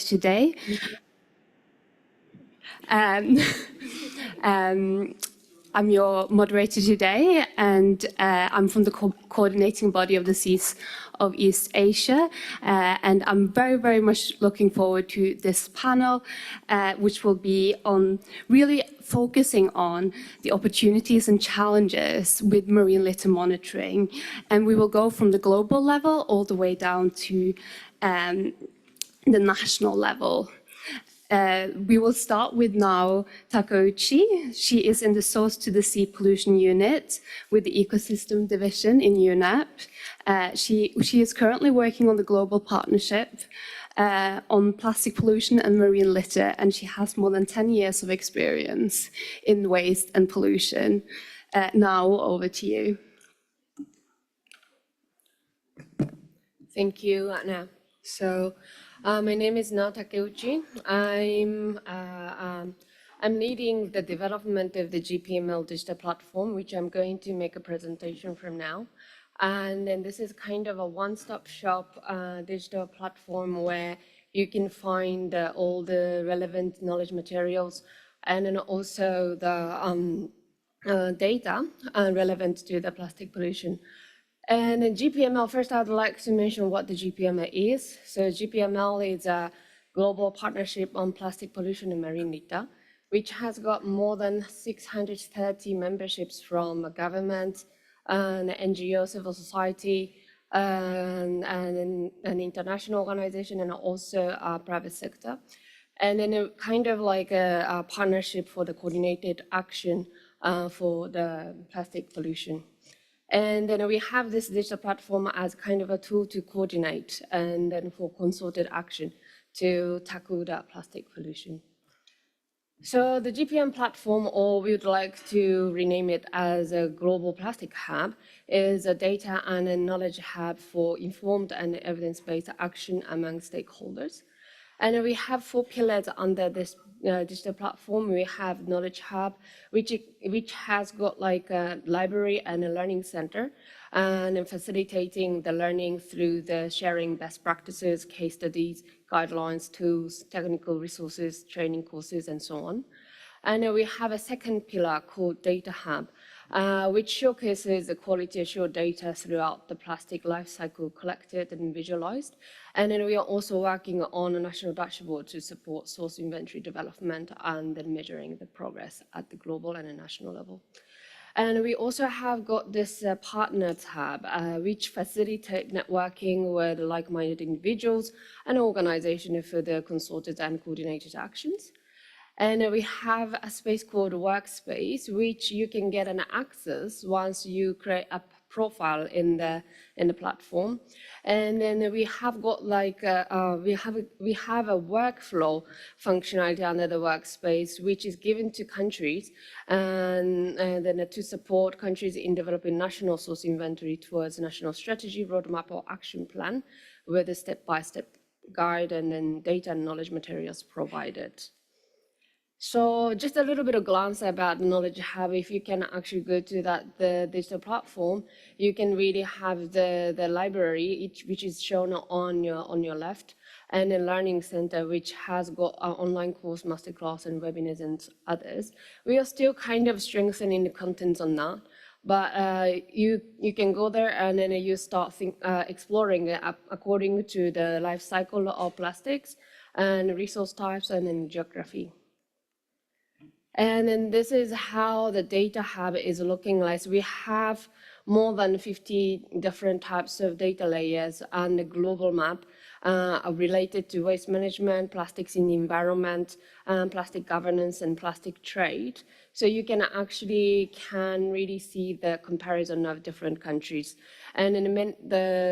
moderator today. I'm your moderator today, and I'm from the coordinating body of the Seas of East Asia, and I'm very, very much looking forward to this panel, which will be on really focusing on the opportunities and challenges with marine litter monitoring. And we will go from the global level all the way down to the national level. We will start with now Takeuchi. She is in the Source to the Sea Pollution Unit with the Ecosystem Division in UNEP. She is currently working on the global partnership on plastic pollution and marine litter, and she has more than 10 years of experience in waste and pollution. Now, over to you. Thank you, Anna. So, my name is now Takeuchi. I'm leading the development of the GPML digital platform, which I'm going to make a presentation from now. And then this is kind of a one-stop shop digital platform where you can find all the relevant knowledge materials and then also the data relevant to the plastic pollution. And in GPML, first I'd like to mention what the GPML is. So GPML is a global partnership on plastic pollution and marine litter, which has got more than 630 memberships from government, and NGO, civil society, and an international organization, and also private sector. And then a kind of like a partnership for the coordinated action for the plastic pollution. And then we have this digital platform as kind of a tool to coordinate and then for concerted action to tackle the plastic pollution. So the GPM platform, or we would like to rename it as a global plastic hub, is a data and a knowledge hub for informed and evidence-based action among stakeholders. And we have 4 pillars under this digital platform. We have Knowledge Hub, which has got like a library and a learning center, and facilitating the learning through the sharing best practices, case studies, guidelines, tools, technical resources, training courses, and so on. And we have a second pillar called Data Hub, which showcases the quality assured data throughout the plastic life cycle collected and visualized. And then we are also working on a national dashboard to support source inventory development and then measuring the progress at the global and the national level. And we also have got this partner tab, which facilitate networking with like-minded individuals and organizations for the consulted and coordinated actions. And we have a space called Workspace, which you can get an access once you create a profile in the platform. And then we have got like we have a workflow functionality under the Workspace, which is given to countries and then to support countries in developing national source inventory towards national strategy, roadmap, or action plan, with a step-by-step guide and then data and knowledge materials provided. So just a little bit of glance about the Knowledge Hub. If you can actually go to the digital platform, you can really have the library, which is shown on your left, and a learning center, which has got an online course, masterclass, and webinars and others. We are still kind of strengthening the contents on that, but you can go there and then you start exploring according to the life cycle of plastics and resource types and then geography. And then this is how the data hub is looking like. So we have more than 50 different types of data layers and a global map related to waste management, plastics in the environment, plastic governance, and plastic trade. So you can actually really see the comparison of different countries. And in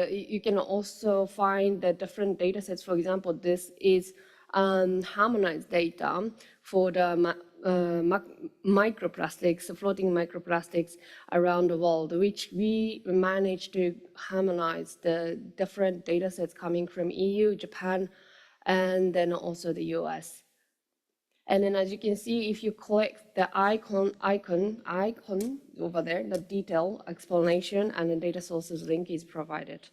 you can also find the different data sets. For example, this is harmonized data for the microplastics, floating microplastics around the world, which we managed to harmonize the different data sets coming from EU, Japan, and then also the US. And then as you can see, if you click the icon over there, the detail explanation and the data sources link is provided.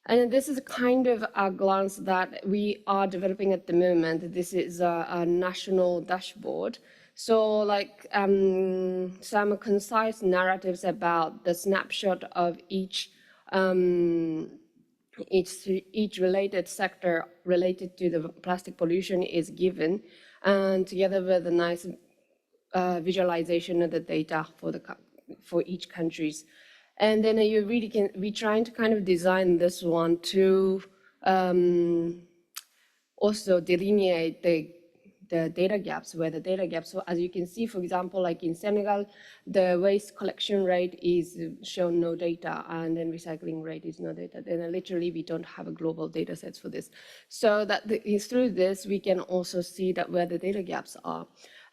And this is kind of a glance that we are developing at the moment. This is a national dashboard. So like some concise narratives about the snapshot of each related sector related to the plastic pollution is given, and together with a nice visualization of the data for each countries. And then you really can, we're trying to kind of design this one to also delineate the data gaps, where the data gaps. So as you can see, for example, like in Senegal, the waste collection rate is shown no data, and then recycling rate is no data. Then literally we don't have a global data sets for this. So that through this, we can also see that where the data gaps are,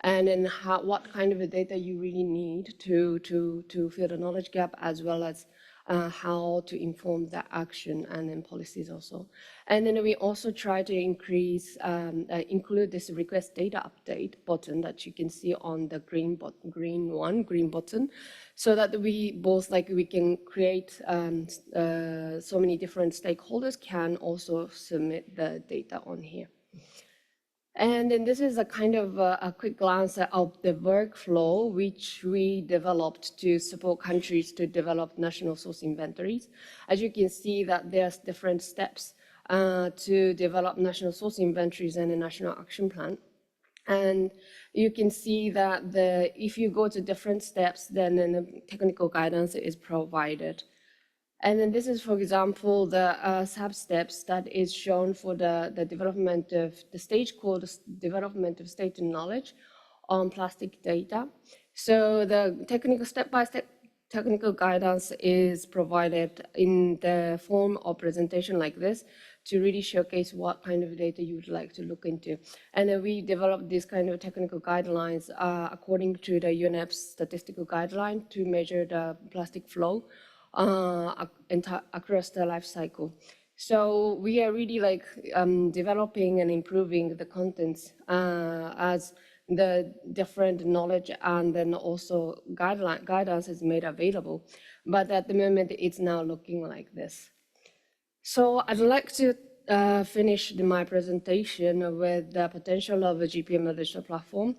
and then what kind of data you really need to fill the knowledge gap, as well as how to inform that action and then policies also. And then we also try to include this request data update button that you can see on the green button, so that we both, like, we can create so many different stakeholders can also submit the data on here. And then this is a kind of a quick glance of the workflow which we developed to support countries to develop national source inventories. As you can see that there's different steps to develop national source inventories and a national action plan. And you can see that if you go to different steps, then the technical guidance is provided. And then this is, for example, the sub-steps that is shown for the development of the stage called development of state knowledge on plastic data. So the technical step-by-step technical guidance is provided in the form of presentation like this to really showcase what kind of data you would like to look into. And then we developed this kind of technical guidelines according to the UNEP's statistical guideline to measure the plastic flow across the life cycle. So we are really like developing and improving the contents as the different knowledge and then also guidance is made available. But at the moment, it's now looking like this. So I'd like to finish my presentation with the potential of a GPML digital platform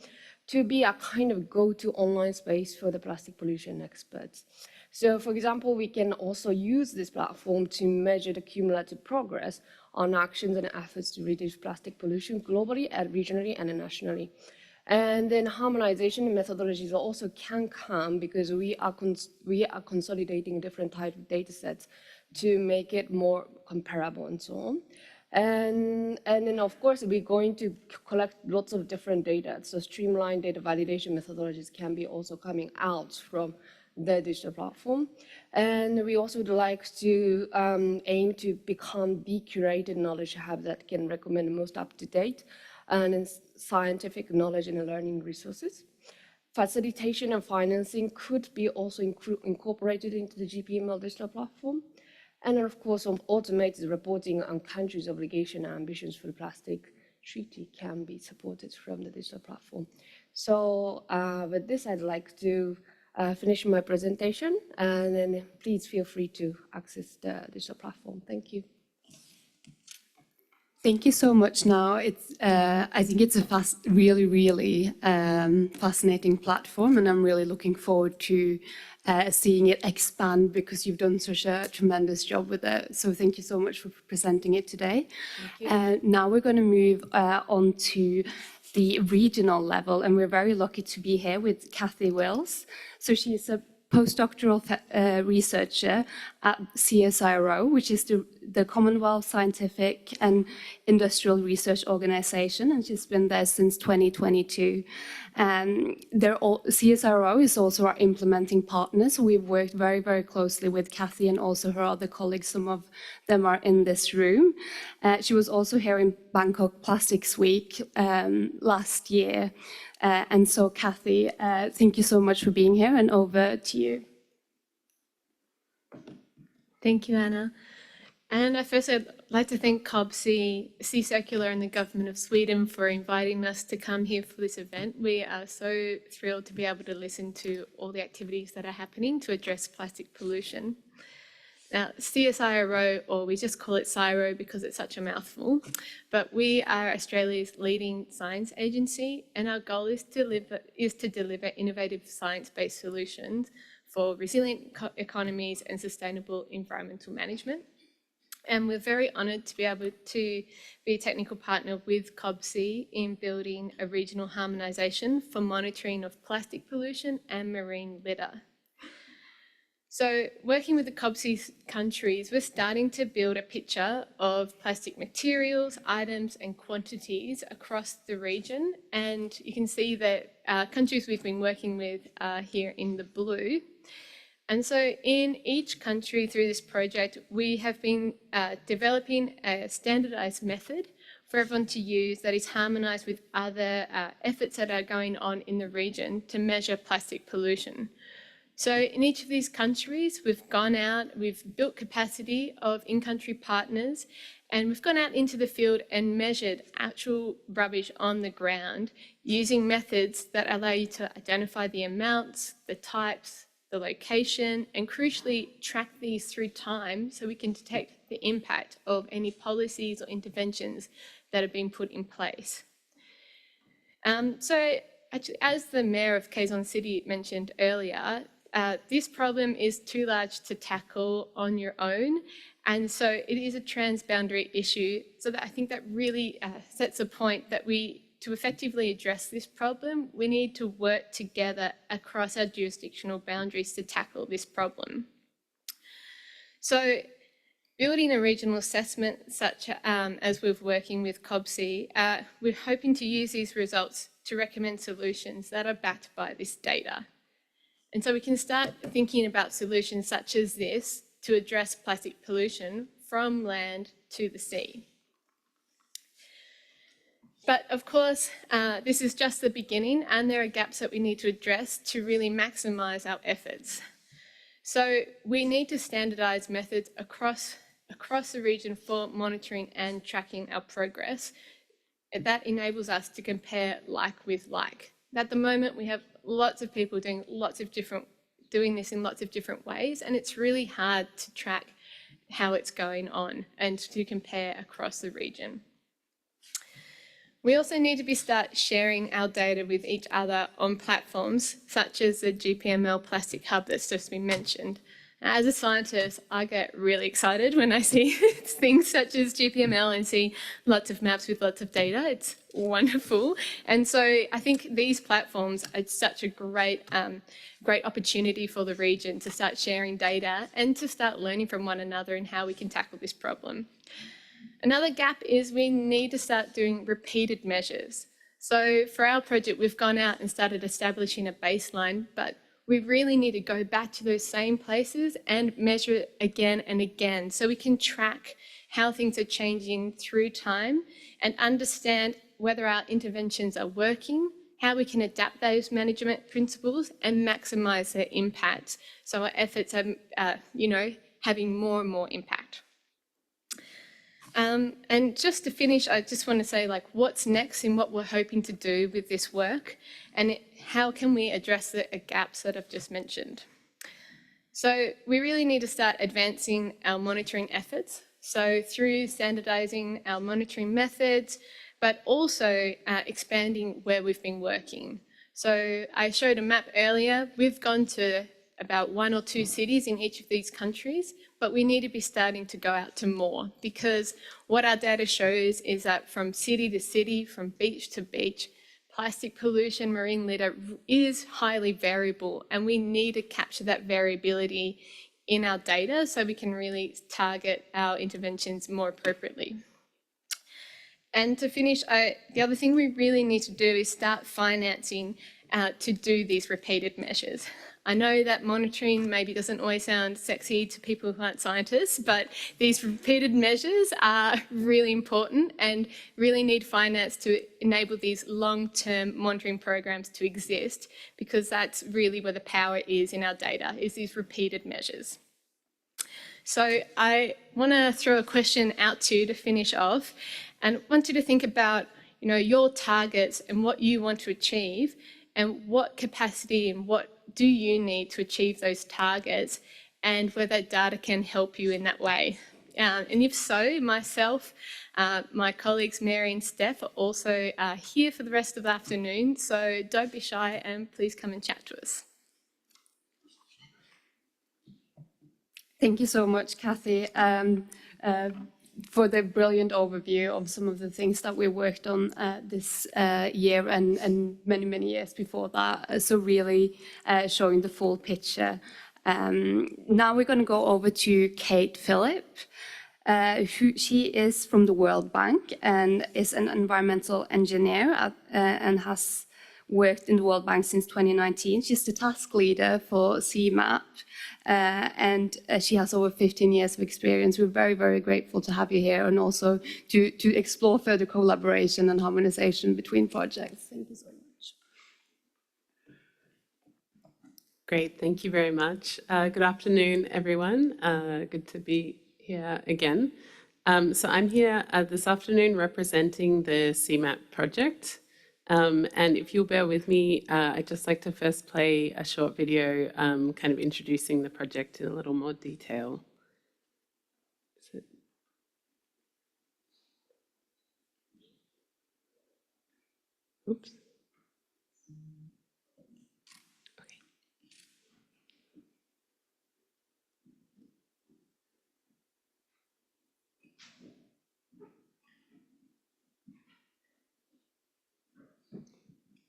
to be a kind of go-to online space for the plastic pollution experts. So, for example, we can also use this platform to measure the cumulative progress on actions and efforts to reduce plastic pollution globally, and regionally, and nationally. And then harmonization methodologies also can come because we are consolidating different types of data sets to make it more comparable and so on. And then, of course, we're going to collect lots of different data. So streamlined data validation methodologies can be also coming out from the digital platform. And we also would like to aim to become the curated knowledge hub that can recommend the most up-to-date and scientific knowledge and learning resources. Facilitation and financing could be also incorporated into the GPML digital platform. And then, of course, automated reporting on countries' obligation and ambitions for the plastic treaty can be supported from the digital platform. So with this, I'd like to finish my presentation, and then please feel free to access the digital platform. Thank you. Thank you so much. Now, I think it's a really fascinating platform, and I'm really looking forward to seeing it expand because you've done such a tremendous job with it. So thank you so much for presenting it today. Now we're going to move on to the regional level, and we're very lucky to be here with Kathy Wills. So she's a postdoctoral researcher at CSIRO, which is the Commonwealth Scientific and Industrial Research Organization, and she's been there since 2022. CSIRO is also our implementing partner, so we've worked very closely with Kathy and also her other colleagues. Some of them are in this room. She was also here in Bangkok Plastics Week last year. And so, Kathy, thank you so much for being here, and over to you. Thank you, Anna. And first, I'd like to thank COBC, C-Circular, and the Government of Sweden for inviting us to come here for this event. We are so thrilled to be able to listen to all the activities that are happening to address plastic pollution. Now, CSIRO, or we just call it CSIRO because it's such a mouthful, but we are Australia's leading science agency, and our goal is to deliver innovative science-based solutions for resilient economies and sustainable environmental management. And we're very honoured to be able to be a technical partner with COBC in building a regional harmonisation for monitoring of plastic pollution and marine litter. So working with the COBC countries, we're starting to build a picture of plastic materials, items and quantities across the region. And you can see that countries we've been working with are here in the blue. And so in each country through this project, we have been developing a standardised method for everyone to use that is harmonised with other efforts that are going on in the region to measure plastic pollution. So in each of these countries, we've gone out, we've built capacity of in-country partners, and we've gone out into the field and measured actual rubbish on the ground using methods that allow you to identify the amounts, the types, the location, and crucially track these through time so we can detect the impact of any policies or interventions that have been put in place. So actually, as the Mayor of Quezon City mentioned earlier, this problem is too large to tackle on your own, and so it is a transboundary issue. So that I think that really sets a point that to effectively address this problem, we need to work together across our jurisdictional boundaries to tackle this problem. So building a regional assessment such as we're working with COBC, we're hoping to use these results to recommend solutions that are backed by this data. And so we can start thinking about solutions such as this to address plastic pollution from land to the sea. But of course, this is just the beginning, and there are gaps that we need to address to really maximise our efforts. So we need to standardise methods across the region for monitoring and tracking our progress. That enables us to compare like with like. At the moment, we have lots of people doing this in lots of different ways, and it's really hard to track how it's going on and to compare across the region. We also need to start sharing our data with each other on platforms such as the GPML Plastic Hub that's just been mentioned. As a scientist, I get really excited when I see things such as GPML and see lots of maps with lots of data. It's wonderful. And so I think these platforms are such a great opportunity for the region to start sharing data and to start learning from one another and how we can tackle this problem. Another gap is we need to start doing repeated measures. So for our project, we've gone out and started establishing a baseline, but we really need to go back to those same places and measure it again and again so we can track how things are changing through time and understand whether our interventions are working, how we can adapt those management principles and maximise their impact so our efforts are having more and more impact. And just to finish, I just want to say what's next in what we're hoping to do with this work and how can we address the gaps that I've just mentioned. So we really need to start advancing our monitoring efforts. So through standardising our monitoring methods, but also expanding where we've been working. So I showed a map earlier. We've gone to about 1 or 2 cities in each of these countries, but we need to be starting to go out to more because what our data shows is that from city to city, from beach to beach, plastic pollution, marine litter is highly variable, and we need to capture that variability in our data so we can really target our interventions more appropriately. And to finish, the other thing we really need to do is start financing to do these repeated measures. I know that monitoring maybe doesn't always sound sexy to people who aren't scientists, but these repeated measures are really important and really need finance to enable these long-term monitoring programs to exist, because that's really where the power is in our data, is these repeated measures. So I want to throw a question out to you to finish off, and want you to think about your targets and what you want to achieve and what capacity and what do you need to achieve those targets, and whether data can help you in that way. And if so, myself, my colleagues Mary and Steph are also here for the rest of the afternoon, so don't be shy and please come and chat to us. Thank you so much, Kathy, for the brilliant overview of some of the things that we worked on this year and many, many years before that. So really showing the full picture. Now we're going to go over to Kate Philp. She is from the World Bank and is an environmental engineer and has worked in the World Bank since 2019. She's the task leader for CMAP, and she has over 15 years of experience. We're very, very grateful to have you here and also to explore further collaboration and harmonization between projects. Thank you so much. Great, thank you very much. Good afternoon, everyone. Good to be here again. So I'm here this afternoon representing the CMAP project. And if you'll bear with me, I'd just like to first play a short video kind of introducing the project in a little more detail. Oops.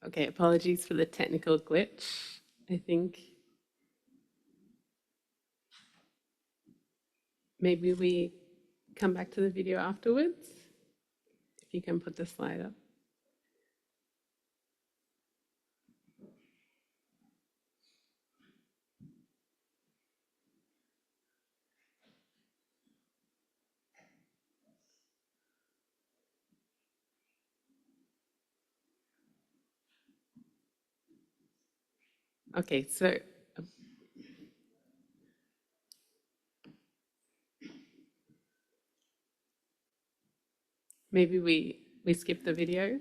Okay, apologies for the technical glitch, I think. Maybe we come back to the video afterwards, if you can put the slide up. Okay, so maybe we skip the video.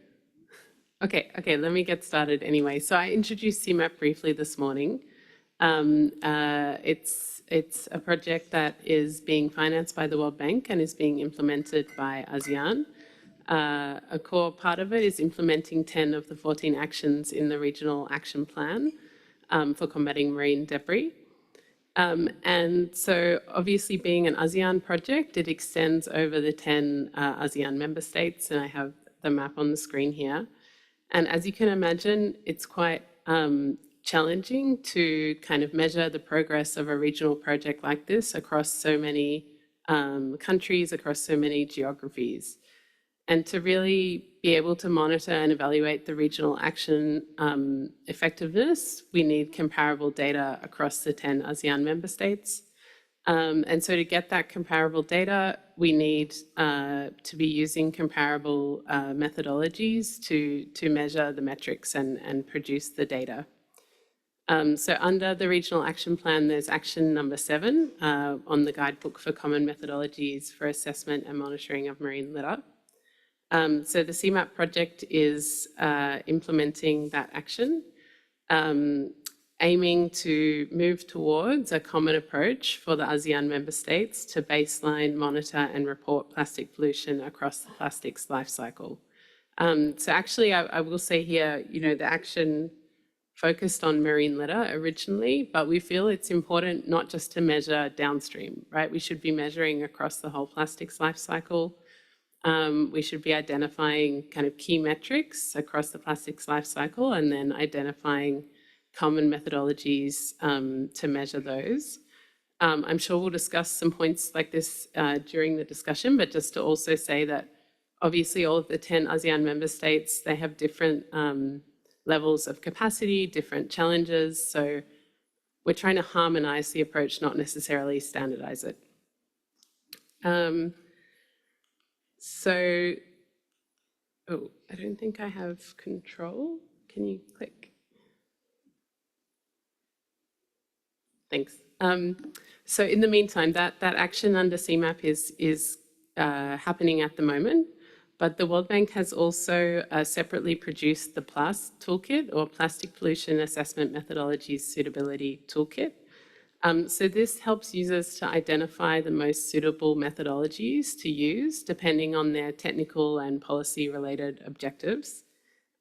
Okay, let me get started anyway. So I introduced CMAP briefly this morning. It's a project that is being financed by the World Bank and is being implemented by ASEAN. A core part of it is implementing 10 of the 14 actions in the Regional Action Plan for combating marine debris. And so obviously being an ASEAN project, it extends over the 10 ASEAN member states, and I have the map on the screen here. And as you can imagine, it's quite challenging to kind of measure the progress of a regional project like this across so many countries, across so many geographies. And to really be able to monitor and evaluate the regional action effectiveness, we need comparable data across the 10 ASEAN member states. And so to get that comparable data, we need to be using comparable methodologies to measure the metrics and produce the data. So under the Regional Action Plan, there's action number 7 on the Guidebook for Common Methodologies for Assessment and Monitoring of Marine Litter. So the CMAP project is implementing that action, aiming to move towards a common approach for the ASEAN member states to baseline, monitor and report plastic pollution across the plastics life cycle. So actually, I will say here, the action focused on marine litter originally, but we feel it's important not just to measure downstream, right? We should be measuring across the whole plastics life cycle. We should be identifying kind of key metrics across the plastics life cycle and then identifying common methodologies to measure those. I'm sure we'll discuss some points like this during the discussion, but just to also say that obviously all of the 10 ASEAN member states, they have different levels of capacity, different challenges. So we're trying to harmonize the approach, not necessarily standardize it. So, I don't think I have control. Can you click? Thanks. So in the meantime, that action under CMAP is happening at the moment, but the World Bank has also separately produced the PLAS toolkit, or Plastic Pollution Assessment Methodologies Suitability Toolkit. So this helps users to identify the most suitable methodologies to use depending on their technical and policy-related objectives.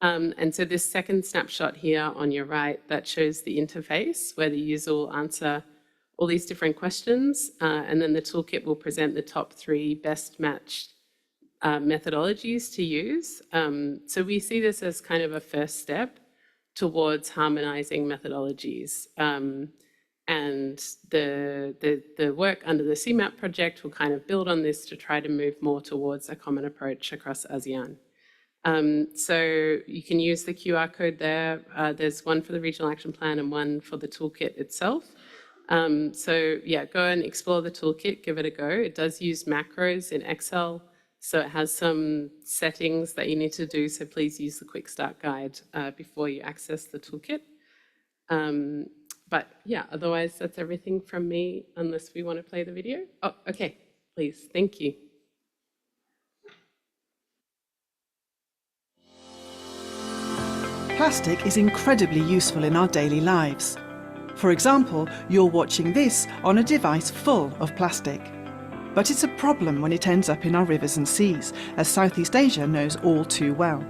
And so this second snapshot here on your right, that shows the interface where the user will answer all these different questions, and then the toolkit will present the top 3 best matched methodologies to use. So we see this as kind of a first step towards harmonizing methodologies. And the work under the CMAP project will kind of build on this to try to move more towards a common approach across ASEAN. So you can use the QR code there. There's one for the Regional Action Plan and one for the toolkit itself. So yeah, go and explore the toolkit, give it a go. It does use macros in Excel, so it has some settings that you need to do, so please use the quick start guide before you access the toolkit. But yeah, otherwise that's everything from me, unless we want to play the video. Oh, okay, please, thank you. Plastic is incredibly useful in our daily lives. For example, you're watching this on a device full of plastic. But it's a problem when it ends up in our rivers and seas, as Southeast Asia knows all too well.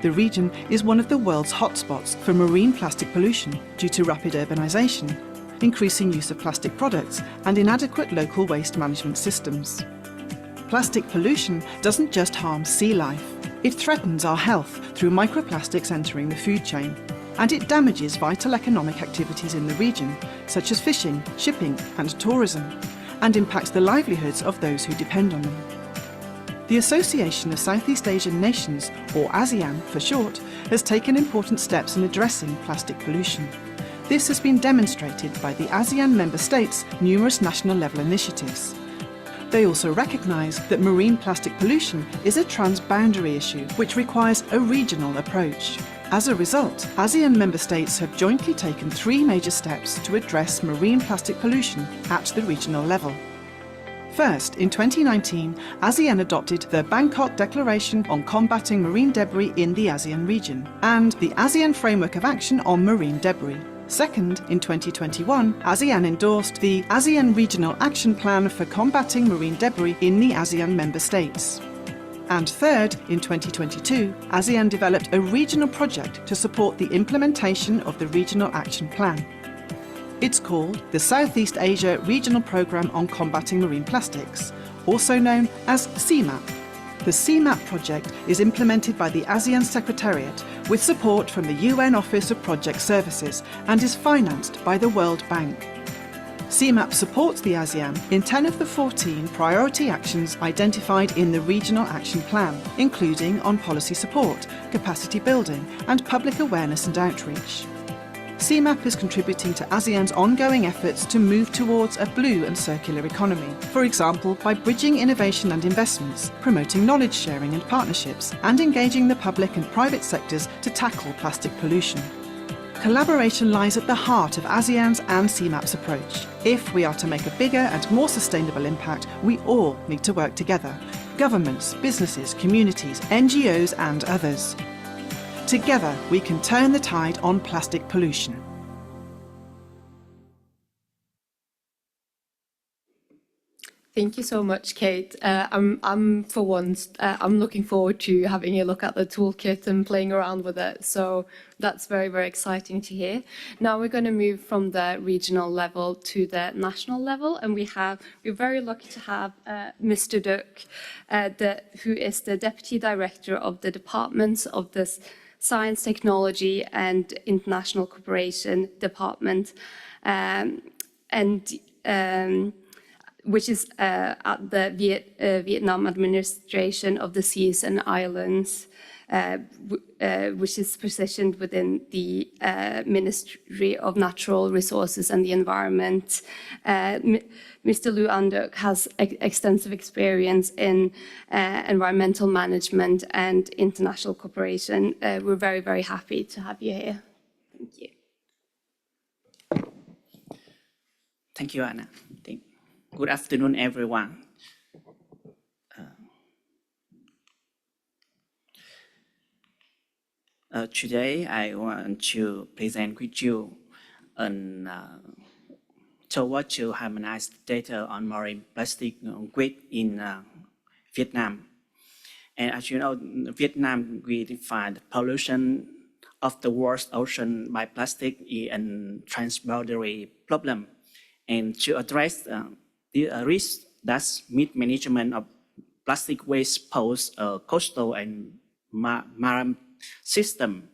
The region is one of the world's hotspots for marine plastic pollution due to rapid urbanisation, increasing use of plastic products and inadequate local waste management systems. Plastic pollution doesn't just harm sea life. It threatens our health through microplastics entering the food chain, and it damages vital economic activities in the region, such as fishing, shipping and tourism, and impacts the livelihoods of those who depend on them. The Association of Southeast Asian Nations, or ASEAN for short, has taken important steps in addressing plastic pollution. This has been demonstrated by the ASEAN member states' numerous national-level initiatives. They also recognise that marine plastic pollution is a transboundary issue which requires a regional approach. As a result, ASEAN member states have jointly taken 3 major steps to address marine plastic pollution at the regional level. First, in 2019, ASEAN adopted the Bangkok Declaration on Combating Marine Debris in the ASEAN region and the ASEAN Framework of Action on Marine Debris. Second, in 2021, ASEAN endorsed the ASEAN Regional Action Plan for Combating Marine Debris in the ASEAN member states. And third, in 2022, ASEAN developed a regional project to support the implementation of the Regional Action Plan. It's called the Southeast Asia Regional Programme on Combating Marine Plastics, also known as CMAP. The CMAP project is implemented by the ASEAN Secretariat with support from the UN Office of Project Services and is financed by the World Bank. CMAP supports the ASEAN in 10 of the 14 priority actions identified in the Regional Action Plan, including on policy support, capacity building and public awareness and outreach. CMAP is contributing to ASEAN's ongoing efforts to move towards a blue and circular economy, for example by bridging innovation and investments, promoting knowledge sharing and partnerships, and engaging the public and private sectors to tackle plastic pollution. Collaboration lies at the heart of ASEAN's and CMAP's approach. If we are to make a bigger and more sustainable impact, we all need to work together. Governments, businesses, communities, NGOs and others. Together, we can turn the tide on plastic pollution. Thank you so much, Kate. I'm for once, I'm looking forward to having a look at the toolkit and playing around with it. So that's very, very exciting to hear. Now we're going to move from the regional level to the national level, and we're very lucky to have Mr. Duc, who is the Deputy Director of the Departments of the Science, Technology and International Cooperation Department, which is at the Vietnam Administration of the Seas and Islands, which is positioned within the Ministry of Natural Resources and the Environment. Mr. Ahn-Duc has extensive experience in environmental management and international cooperation. We're very, very happy to have you here. Thank you. Thank you, Anna. Good afternoon, everyone. Today, I want to present with you a toward to harmonize data on marine plastic waste in Vietnam. And as you know, Vietnam, we define the pollution of the world's ocean by plastic is a transboundary problem. And to address the risk, thus mismanagement of plastic waste pose a coastal and marine system.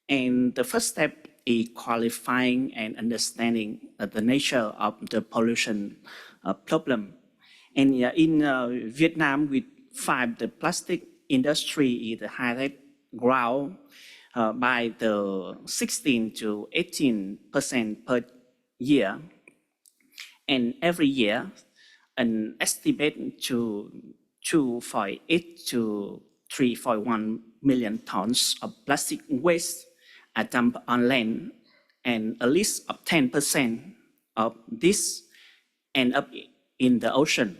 And the first step is qualifying and understanding the nature of the pollution problem. And in Vietnam, we find the plastic industry is the highest growth by the 16 to 18% per year. And every year, an estimate to 2.8 to 3.1 million tons of plastic waste are dumped on land, and at least of 10% of this end up in the ocean.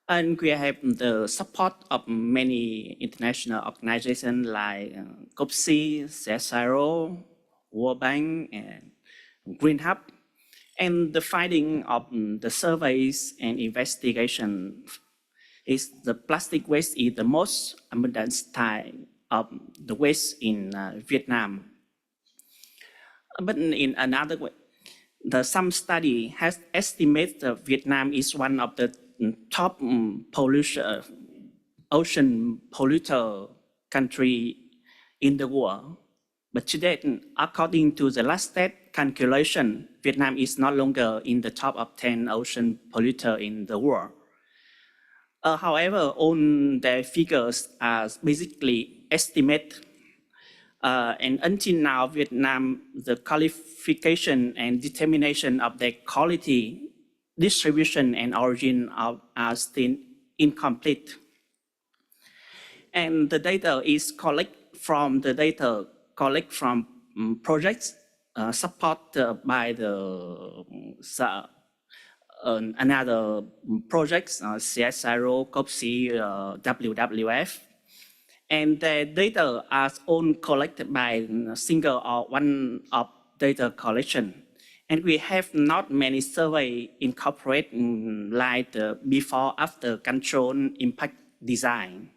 And we have the support of many international organizations like Kumarasamy, CSIRO, World Bank, and Green Hub. And the finding of the surveys and investigation is the plastic waste is the most abundant type of the waste in Vietnam. But in another way, some study has estimated that Vietnam is one of the top ocean polluter country in the world. But today, according to the last stat calculation, Vietnam is no longer in the top of 10 ocean polluter in the world. However, all their figures are basically estimate. And until now, Vietnam, the qualification and determination of their quality, distribution, and origin are still incomplete. And the data is collected from projects supported by another projects, CSIRO, COPSI, WWF. And the data are all collected by single or one-off data collection. And we have not many surveys incorporate like the before-after control impact design.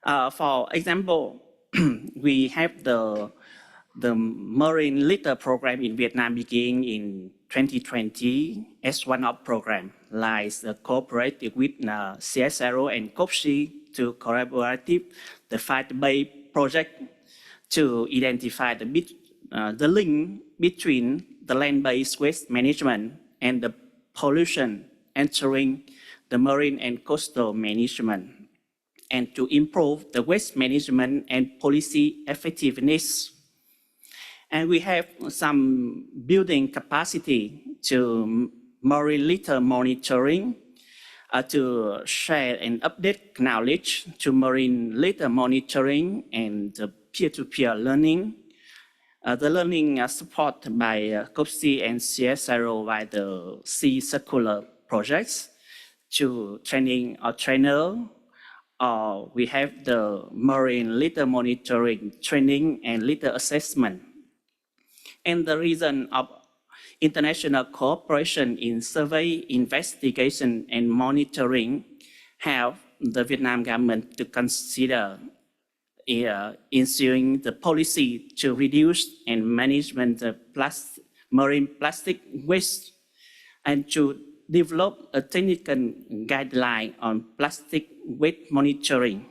For example, we have the marine litter program in Vietnam beginning in 2020 as one of program, like the cooperative with CSIRO and COPSI to collaborative the fight-based project to identify the link between the land-based waste management and the pollution entering the marine and coastal management, and to improve the waste management and policy effectiveness. And we have some building capacity to marine litter monitoring, to share and update knowledge to marine litter monitoring and peer-to-peer learning. The learning supported by COPSI and CSIRO by the Sea Circular projects to training our trainer. We have the marine litter monitoring training and litter assessment. And the reason of international cooperation in survey, investigation, and monitoring have the Vietnam government to consider ensuring the policy to reduce and management the marine plastic waste, and to develop a technical guideline on plastic waste monitoring.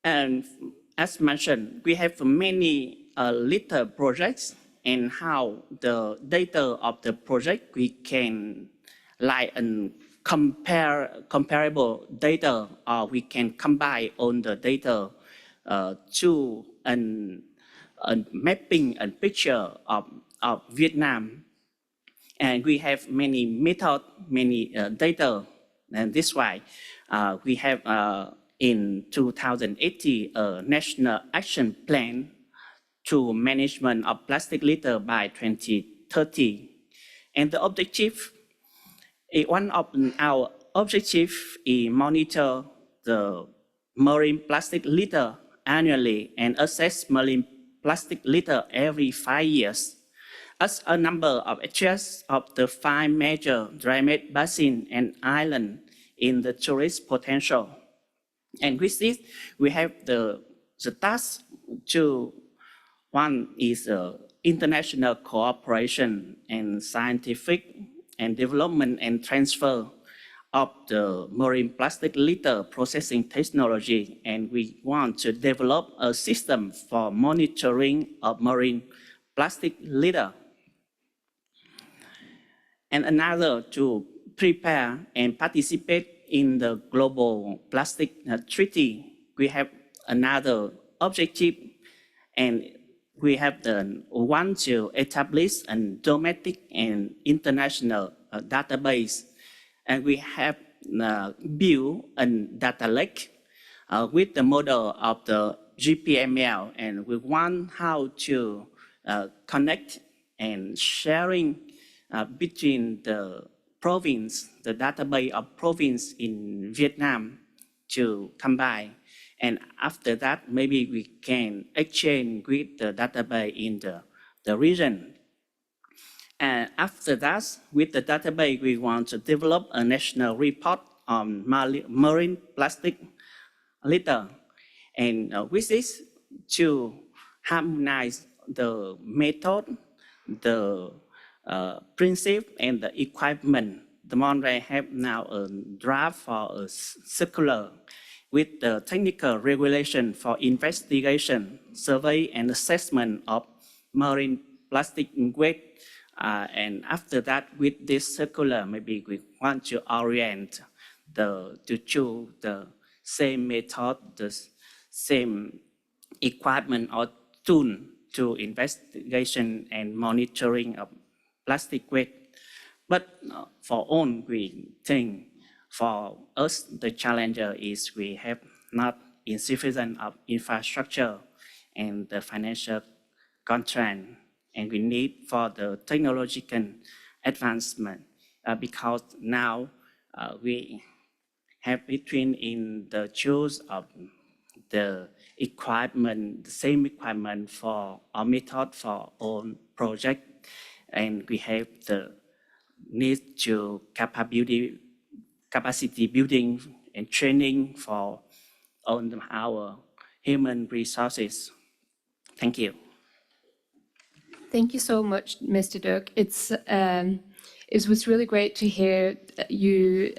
And as mentioned, we have many litter projects, and how the data of the project we can like and comparable data, or we can combine all the data to mapping a picture of Vietnam. And we have many methods, many data, and this why we have in 2018 a national action plan to management of plastic litter by 2030. And the objective, one of our objectives is monitor the marine plastic litter annually and assess marine plastic litter every 5 years, as a number of edges of the 5 major drainage basins and islands in the tourist potential. And with this, we have the task to, one is international cooperation and scientific and development and transfer of the marine plastic litter processing technology. And we want to develop a system for monitoring of marine plastic litter. And another, to prepare and participate in the global plastic treaty. We have another objective, and we have the one to establish a domestic and international database. And we have built a data lake with the model of the GPML, and we want how to connect and sharing between the province, the database of province in Vietnam to combine. And after that, maybe we can exchange with the database in the region. And after that, with the database, we want to develop a national report on marine plastic litter. And with this, to harmonize the method, the principle, and the equipment. The Monterey have now a draft for a circular with the technical regulation for investigation, survey, and assessment of marine plastic waste. And after that, with this circular, maybe we want to orient to choose the same method, the same equipment or tool to investigation and monitoring of plastic waste. But for all, we think for us, the challenge is we have not insufficient of infrastructure and the financial constraint, and we need for the technological advancement because now we have between in the choice of the equipment, the same equipment for our method for all project, and we have the need to capacity building and training for all our human resources. Thank you. Thank you so much, Mr. Duc. It was really great to hear you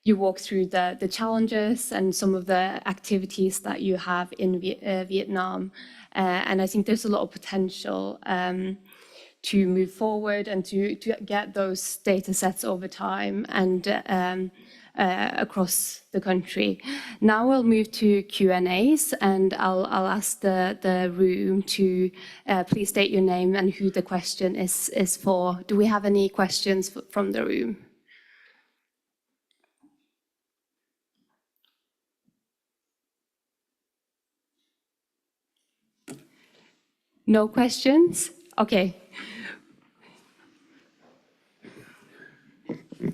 you walk through the challenges and some of the activities that you have in Vietnam. And I think there's a lot of potential to move forward and to get those data sets over time and across the country. Now we'll move to Q&As, and I'll ask the room to please state your name and who the question is for. Do we have any questions from the room? No questions? Okay.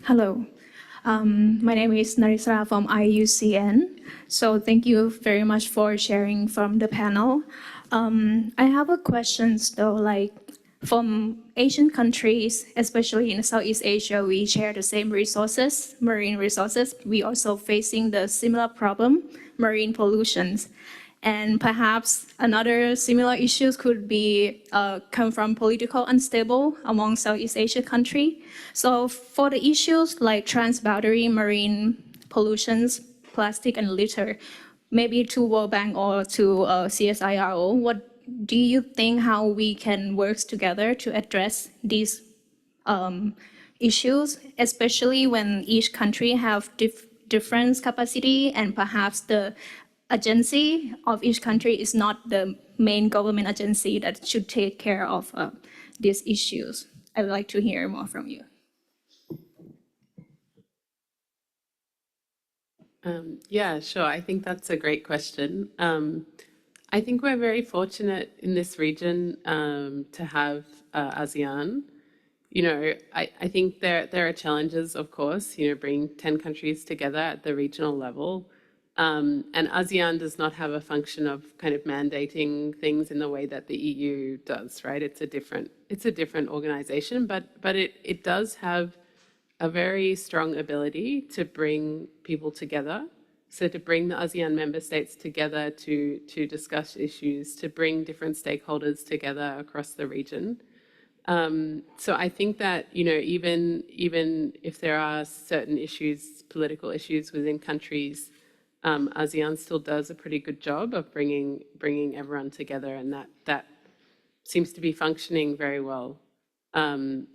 Hello. My name is Narisa from IUCN. So thank you very much for sharing from the panel. I have a question though, like from Asian countries, especially in Southeast Asia, we share the same resources, marine resources. We also facing the similar problem, marine pollutions. And perhaps another similar issues could be come from political unstable among Southeast Asian countries. So for the issues like transboundary marine pollutions, plastic and litter, maybe to World Bank or to CSIRO, what do you think how we can work together to address these issues, especially when each country have different capacity and perhaps the agency of each country is not the main government agency that should take care of these issues? I would like to hear more from you. Yeah, sure. I think that's a great question. I think we're very fortunate in this region to have ASEAN. You know, I think there are challenges, of course, you know, bringing 10 countries together at the regional level. And ASEAN does not have a function of kind of mandating things in the way that the EU does, right? It's a different organization, but it does have a very strong ability to bring people together. So to bring the ASEAN member states together to discuss issues, to bring different stakeholders together across the region. So I think that, you know, even if there are certain issues, political issues within countries, ASEAN still does a pretty good job of bringing everyone together, and that seems to be functioning very well.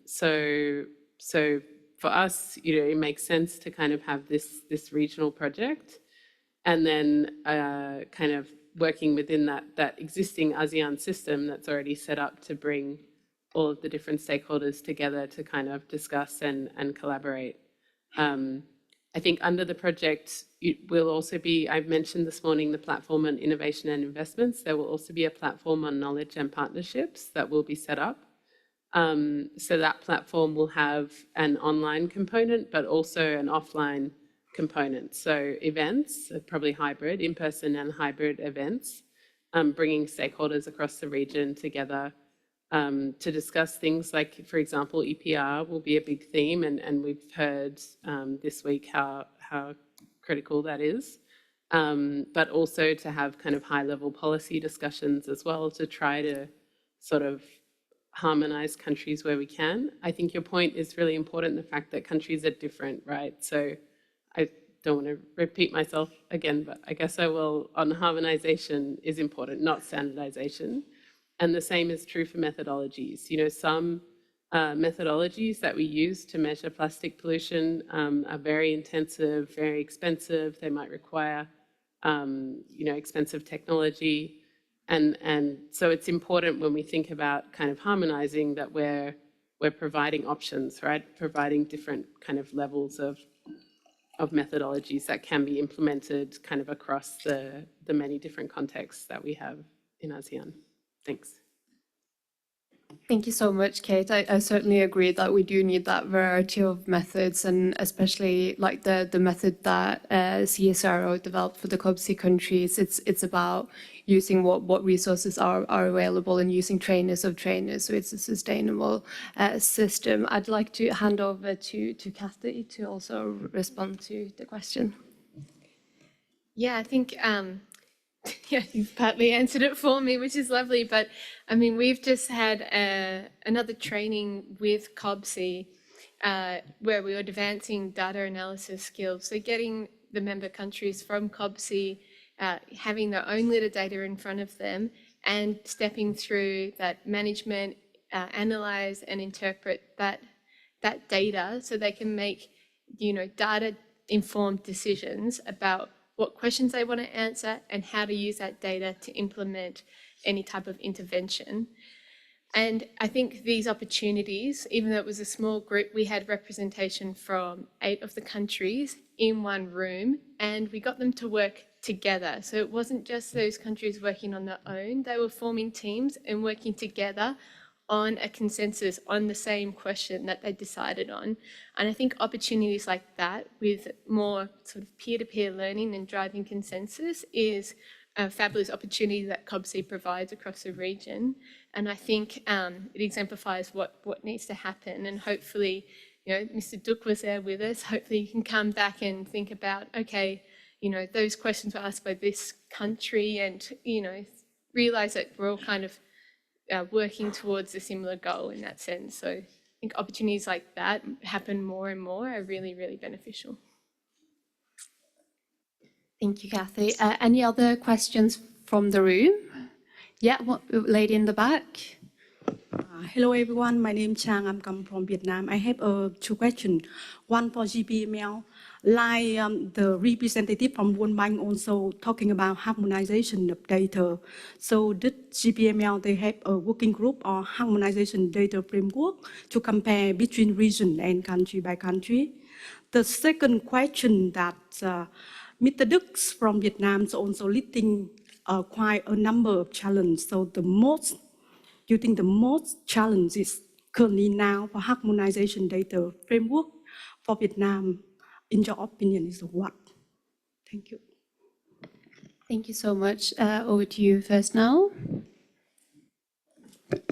So for us, you know, it makes sense to kind of have this regional project, and then kind of working within that existing ASEAN system that's already set up to bring all of the different stakeholders together to kind of discuss and collaborate. I think under the project, it will also be, I've mentioned this morning, the platform on innovation and investments. There will also be a platform on knowledge and partnerships that will be set up. So that platform will have an online component, but also an offline component. So events, probably hybrid, in-person and hybrid events, bringing stakeholders across the region together to discuss things like, for example, EPR will be a big theme, and we've heard this week how critical that is, but also to have kind of high-level policy discussions as well to try to sort of harmonize countries where we can. I think your point is really important, the fact that countries are different, right? So I don't want to repeat myself again, but I guess I will, on harmonization is important, not standardization. And the same is true for methodologies. You know, some methodologies that we use to measure plastic pollution are very intensive, very expensive. They might require, you know, expensive technology. And so it's important when we think about kind of harmonizing that we're providing options, right? Providing different kind of levels of methodologies that can be implemented kind of across the many different contexts that we have in ASEAN. Thanks. Thank you so much, Kate. I certainly agree that we do need that variety of methods, and especially like the method that CSRO developed for the COBC countries. It's about using what resources are available and using trainers of trainers, so it's a sustainable system. I'd like to hand over to Kathy to also respond to the question. Yeah, I think yeah, you've partly answered it for me, which is lovely. But I mean, we've just had another training with COBC where we were advancing data analysis skills. So getting the member countries from COBC having their own litter data in front of them and stepping through that management, analyze and interpret that data so they can make, you know, data-informed decisions about what questions they want to answer and how to use that data to implement any type of intervention. And I think these opportunities, even though it was a small group, we had representation from 8 of the countries in one room, and we got them to work together. So it wasn't just those countries working on their own, they were forming teams and working together on a consensus on the same question that they decided on. And I think opportunities like that with more sort of peer-to-peer learning and driving consensus is a fabulous opportunity that COBC provides across the region. And I think it exemplifies what needs to happen. And hopefully, you know, Mr. Duc was there with us. Hopefully you can come back and think about, okay, you know, those questions were asked by this country, and, you know, realize that we're all kind of working towards a similar goal in that sense. So I think opportunities like that happen more and more are really, really beneficial. Thank you, Kathy. Any other questions from the room? Yeah, lady in the back. Hello everyone, my name is Chang, I'm come from Vietnam. I have 2 questions. One for GPML. Like the representative from World Bank also talking about harmonization of data. So did GPML, they have a working group or harmonization data framework to compare between region and country by country? The second question that Mr. Duc from Vietnam is also listing quite a number of challenges. So you think the most challenges currently now for harmonization data framework for Vietnam, in your opinion, is what? Thank you. Thank you so much. Over to you first now.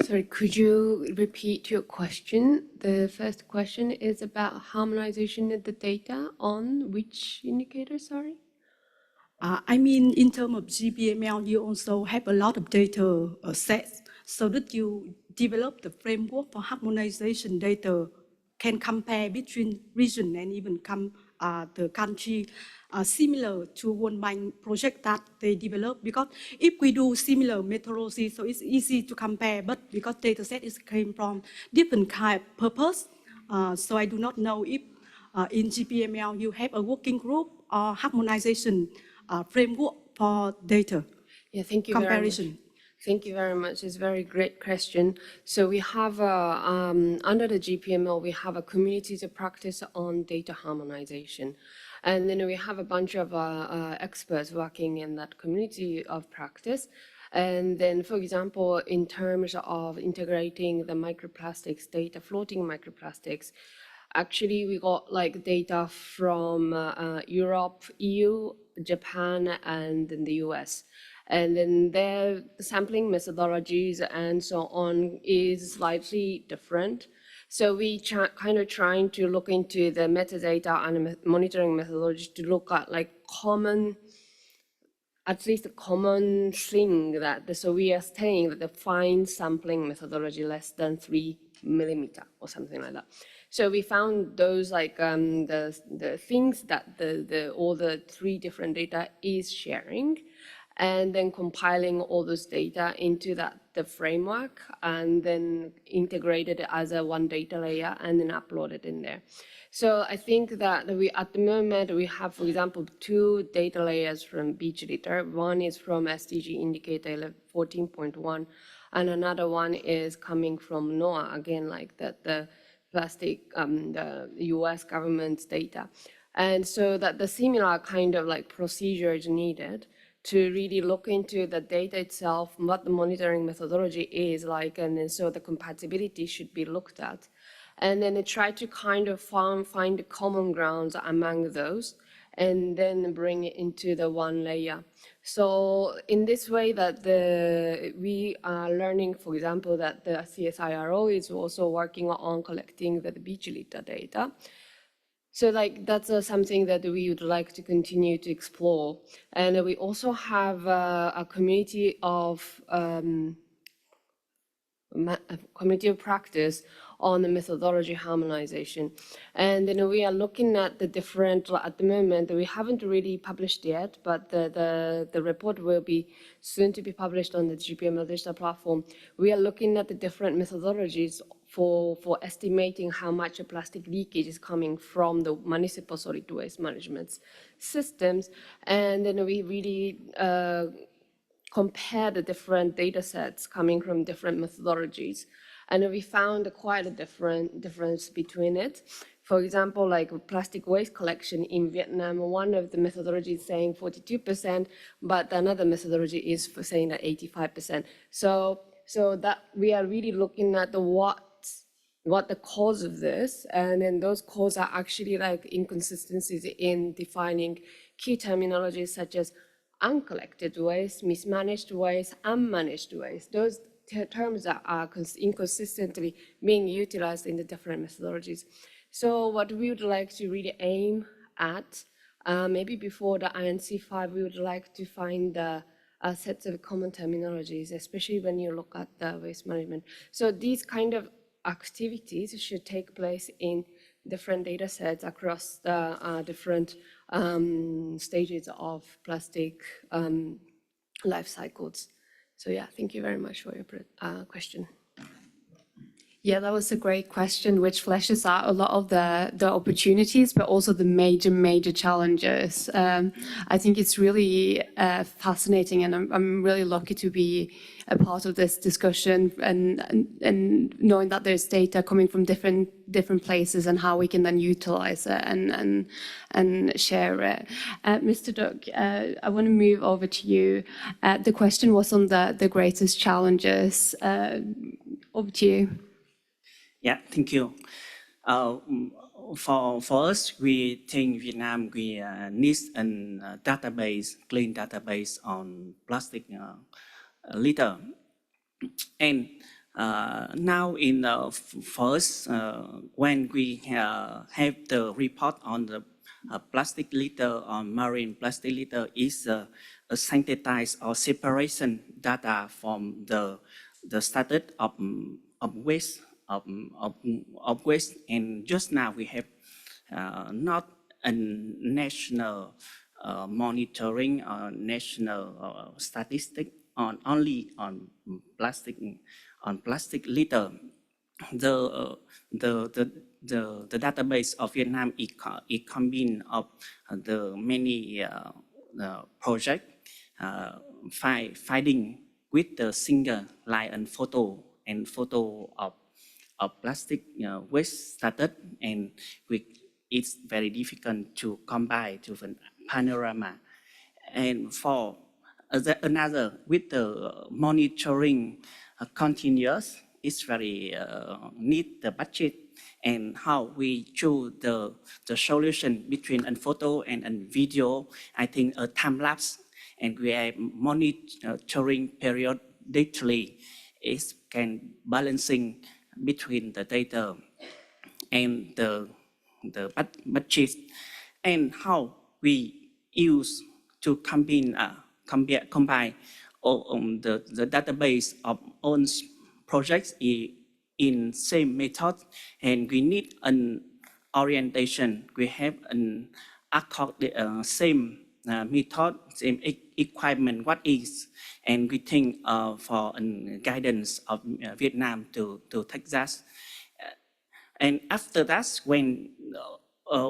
Sorry, could you repeat your question? The first question is about harmonization of the data on which indicator, sorry? I mean, in terms of GPML, you also have a lot of data sets. So that you develop the framework for harmonization data can compare between region and even the country similar to World Bank project that they develop. Because if we do similar methodology, so it's easy to compare, but because data set is came from different kind of purpose, so I do not know if in GPML you have a working group or harmonization framework for data Thank you comparison. very much. Thank you very much. It's a very great question. So we have, under the GPML, we have a community to practice on data harmonization. And then we have a bunch of experts working in that community of practice. And then, for example, in terms of integrating the microplastics data, floating microplastics, actually we got like data from Europe, EU, Japan, and then the US. And then their sampling methodologies and so on is slightly different. So we kind of trying to look into the metadata and monitoring methodology to look at like at least a common thing that, so we are saying that the fine sampling methodology less than 3 millimeter or something like that. So we found those like the things that all the 3 different data is sharing, and then compiling all those data into the framework, and then integrated it as a one data layer and then upload it in there. So I think that at the moment we have, for example, 2 data layers from beach litter. One is from SDG indicator 14.1, and another one is coming from NOAA, again, like the plastic, the US government's data. And so that the similar kind of like procedure is needed to really look into the data itself, what the monitoring methodology is like, and then so the compatibility should be looked at. And then try to kind of find the common grounds among those, and then bring it into the one layer. So in this way that we are learning, for example, that the CSIRO is also working on collecting the beach litter data. So like that's something that we would like to continue to explore. And we also have a community of practice on the methodology harmonization. And then we are looking at the different, at the moment, we haven't really published yet, but the report will be soon to be published on the GPML digital platform. We are looking at the different methodologies for estimating how much plastic leakage is coming from the municipal solid waste management systems. And then we really compare the different data sets coming from different methodologies. And we found quite a difference between it. For example, like plastic waste collection in Vietnam, one of the methodologies is saying 42%, but another methodology is saying that 85%. So that we are really looking at what the cause of this, and then those causes are actually like inconsistencies in defining key terminologies such as uncollected waste, mismanaged waste, unmanaged waste. Those terms are inconsistently being utilized in the different methodologies. So what we would like to really aim at, maybe before the INC5, we would like to find sets of common terminologies, especially when you look at the waste management. So these kind of activities should take place in different data sets across the different stages of plastic life cycles. So yeah, thank you very much for your question. Yeah, that was a great question, which fleshes out a lot of the opportunities, but also the major challenges. I think it's really fascinating, and I'm really lucky to be a part of this discussion, and knowing that there's data coming from different places and how we can then utilize it and share it. Mr. Duc, I want to move over to you. The question was on the greatest challenges. Over to you. Yeah, thank you. for us, we think Vietnam we needs a database, clean database on plastic litter. And now in for us, when we have the report on the plastic litter, on marine plastic litter, is a synthesized or separation data from the status of waste of waste. And just now we have not a national monitoring or national statistic on only on plastic litter. The database of Vietnam is combined of the many project finding with the single line and photo of plastic waste status, and it's very difficult to combine to a panorama. And for another, with the monitoring continuous, it's very need the budget, and how we choose the solution between a photo and a video. I think a time lapse, and we are monitoring periodically. It can balancing between the data and the budget, and how we use to combine all the database of own projects in same method. And we need an orientation. We have an same method, same equipment, what is, and we think for guidance of Vietnam to take that. And after that, when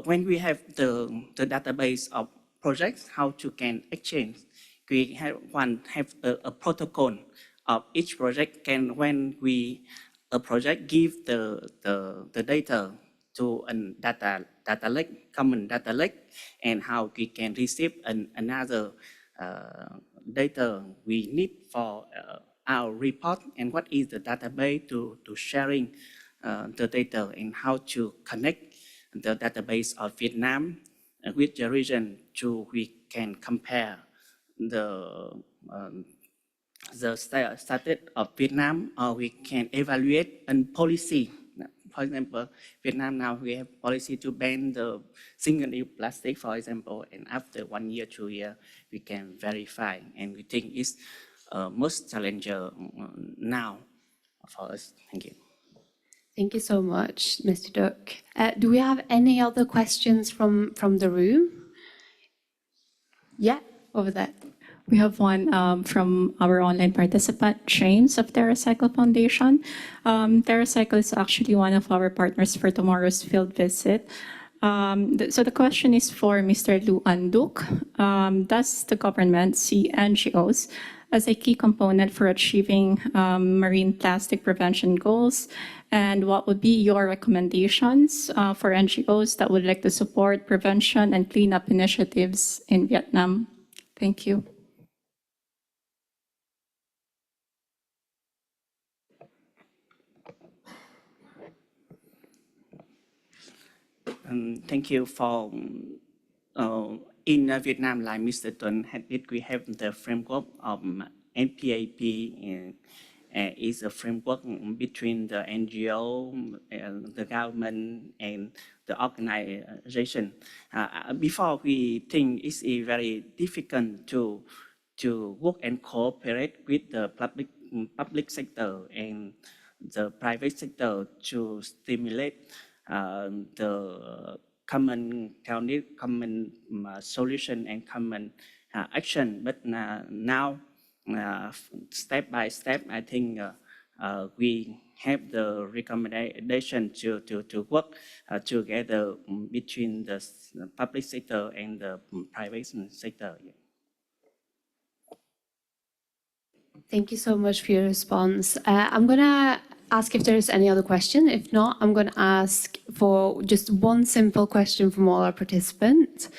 we have the database of projects, how to can exchange, we have a protocol of each project. Can when a project give the data to a data lake, common data lake, and how we can receive another data we need for our report, and what is the database to sharing the data, and how to connect the database of Vietnam with the region, to we can compare the status of Vietnam, or we can evaluate a policy. For example, Vietnam now we have policy to ban the single-use plastic, for example, and after 1 year, 2 years, we can verify, and we think it's most challenging now for us. Thank you. Thank you so much, Mr. Duc. Do we have any other questions from the room? Yeah, over there. We have one from our online participant, James of TerraCycle Foundation. TerraCycle is actually one of our partners for tomorrow's field visit. So the question is for Mr. Ahn-Duc. Does the government see NGOs as a key component for achieving marine plastic prevention goals? And what would be your recommendations for NGOs that would like to support prevention and cleanup initiatives in Vietnam? Thank you. Thank you for in Vietnam, like Mr. Tuấn had it, we have the framework of NPAP. Is a framework between the NGO, the government, and the organization. Before, we think it's very difficult to work and cooperate with the public sector and the private sector to stimulate the common solution and common action. But now, step by step, I think we have the recommendation to work together between the public sector and the private sector. Thank you so much for your response. I'm going to ask if there is any other question. If not, I'm going to ask for just one simple question from all our participants.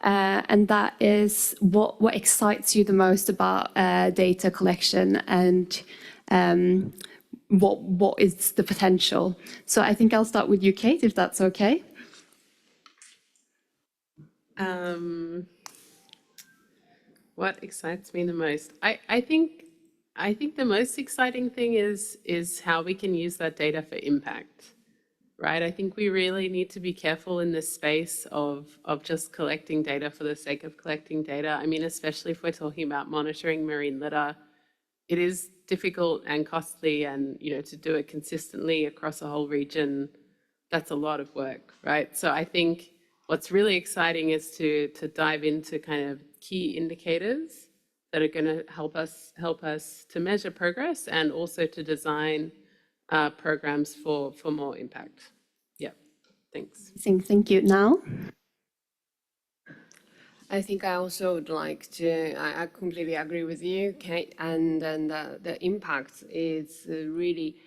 And that is, what excites you the most about data collection, and what is the potential? So I think I'll start with you, Kate, if that's okay. What excites me the most? I think the most exciting thing is how we can use that data for impact, right? I think we really need to be careful in this space of just collecting data for the sake of collecting data. I mean, especially if we're talking about monitoring marine litter, it is difficult and costly, and to do it consistently across a whole region, that's a lot of work, right? So I think what's really exciting is to dive into kind of key indicators that are going to help us to measure progress and also to design programs for more impact. Yeah, thanks. Thank you. Now? I think I also would like to, I completely agree with you, Kate, and then the impact is really,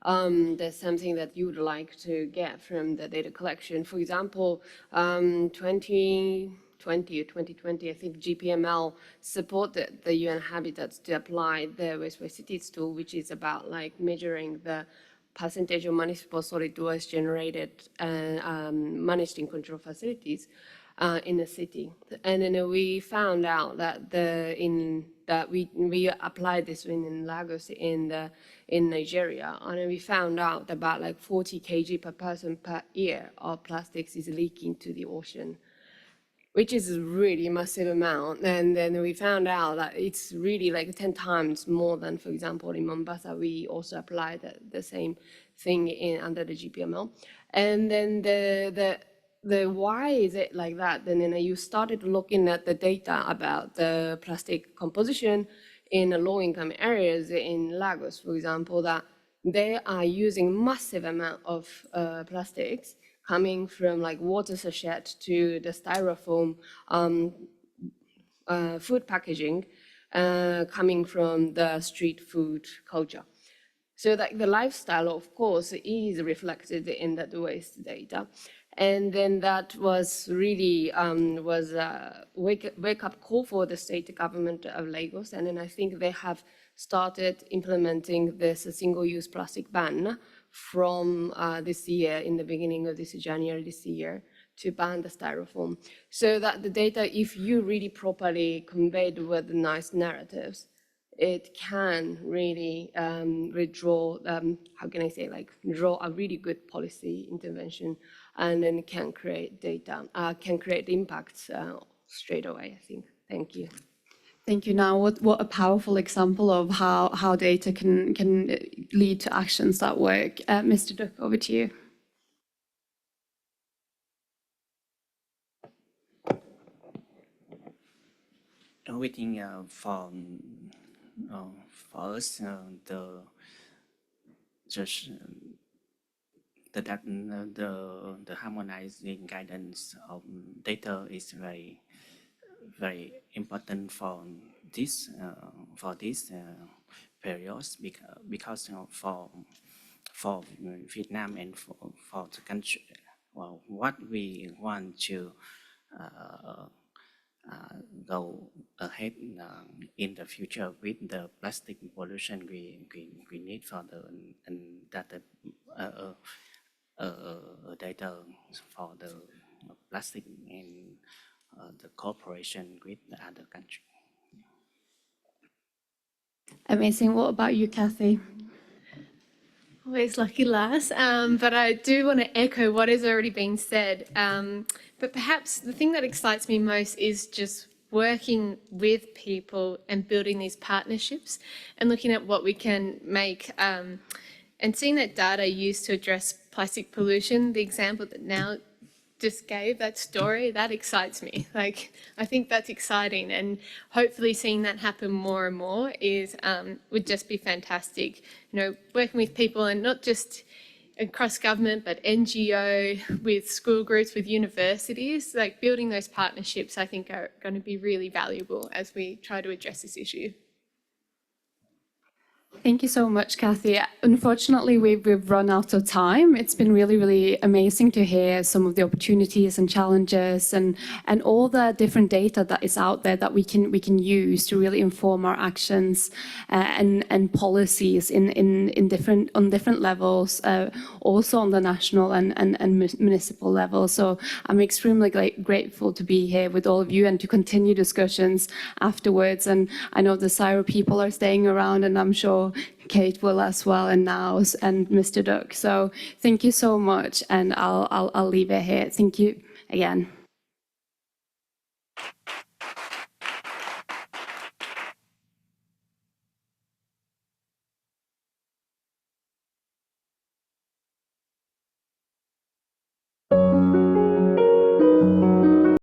there's something that you would like to get from the data collection. For example, 2020 or 2020, I think GPML supported the UN Habitats to apply the Waste Cities tool, which is about like measuring the percentage of municipal solid waste generated and managed in control facilities in the city. And then we found out that we applied this in Lagos in Nigeria, and we found out about like 40 kg per person per year of plastics is leaking to the ocean, which is a really massive amount. And then we found out that it's really like 10 times more than, for example, in Mombasa, we also applied the same thing under the GPML. And then the why is it like that? Then you started looking at the data about the plastic composition in low-income areas in Lagos, for example, that they are using massive amount of plastics coming from like water sachet to the styrofoam food packaging coming from the street food culture. So like the lifestyle, of course, is reflected in that waste data. And then that was really was a wake-up call for the state government of Lagos. And then I think they have started implementing this single-use plastic ban from this year, in the beginning of this January this year, to ban the styrofoam. So that the data, if you really properly conveyed with nice narratives, it can really draw draw a really good policy intervention, and then can create data, can create impacts straight away, I think. Thank you. Thank you. Now, what a powerful example of how data can lead to actions that work. Mr. Duc, over to you. We think for us, the harmonizing guidance of data is very important for this periods, because for Vietnam and for the country, well, what we want to go ahead in the future with the plastic pollution we need for the data for the plastic and the cooperation with the other country. Amazing. What about you, Kathy? Always lucky last, but I do want to echo what has already been said. But perhaps the thing that excites me most is just working with people and building these partnerships and looking at what we can make and seeing that data used to address plastic pollution. The example that now just gave, that story, that excites me. Like, I think that's exciting, and hopefully seeing that happen more and more is would just be fantastic. You know, working with people, and not just across government, but NGO, with school groups, with universities, like building those partnerships, I think are going to be really valuable as we try to address this issue. Thank you so much, Kathy. Unfortunately, we've run out of time. It's been really, really amazing to hear some of the opportunities and challenges and all the different data that is out there that we can use to really inform our actions and policies on different levels, also on the national and municipal level. So I'm extremely grateful to be here with all of you and to continue discussions afterwards. And I know the CSIRO people are staying around, and I'm sure Kate will as well, and Naus and Mr. Duc. So thank you so much, and I'll leave it here. Thank you again.